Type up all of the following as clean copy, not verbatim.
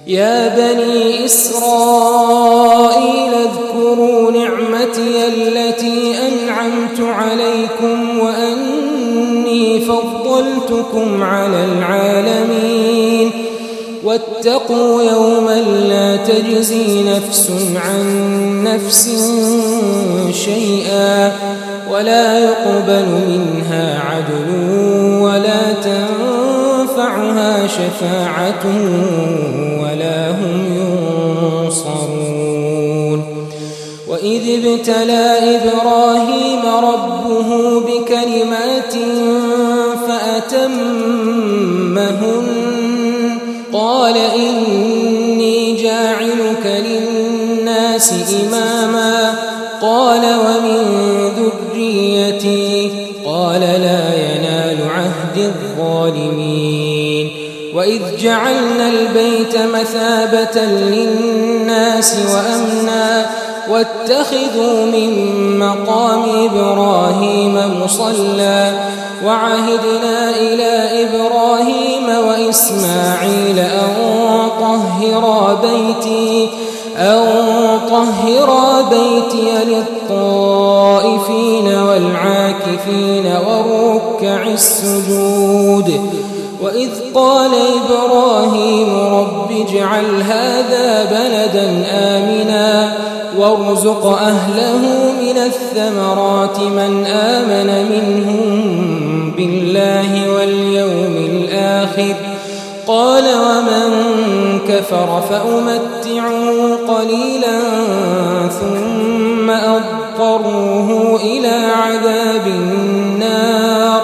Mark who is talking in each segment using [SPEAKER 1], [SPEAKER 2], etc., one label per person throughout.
[SPEAKER 1] يا بني إسرائيل اذكروا نعمتي التي أنعمت عليكم وأني فضلتكم على العالمين واتقوا يوما لا تجزي نفس عن نفس شيئا ولا يقبل منها عدل ولا تنفعها شفاعة ولا هم ينصرون وإذ ابتلى إبراهيم ربه بكلمات فأتمهن قال إني جاعلك للناس إماما قال ومن ذريتي قال لا ينال عهد الظالمين وإذ جعلنا البيت مثابة للناس وأمنا واتخذوا من مقام إبراهيم مصلى وعهدنا إلى إبراهيم وإسماعيل أن طهرا بيتي للطائفين والعاكفين والركع السجود وإذ قال إبراهيم رب اجعل هذا بلدا آمنا وارزق أهله من الثمرات من آمن منهم بالله واليوم الآخر قال ومن كفر فأمتعه قليلا ثم أضطره إلى عذاب النار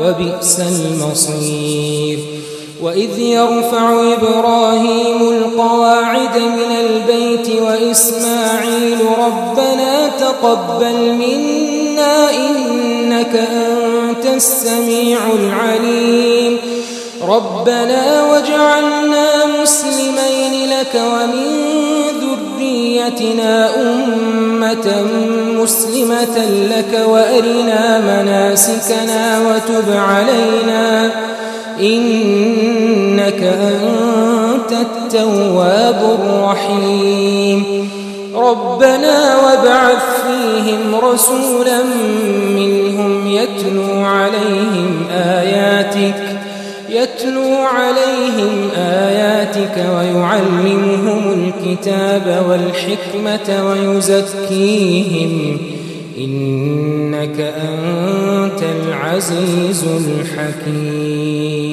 [SPEAKER 1] وبئس المصير وإذ يرفع إبراهيم القواعد من البيت وإسماعيل ربنا تقبل منا إنك أنت السميع العليم ربنا واجعلنا مسلمين لك ومن ذريتنا أمة مسلمة لك وأرنا مناسكنا وتب علينا إنك أنت التواب الرحيم ربنا وابعث فيهم رسولا منهم يتلو عليهم آياتك ويعلمهم الكتاب والحكمة ويزكيهم إنك أنت العزيز الحكيم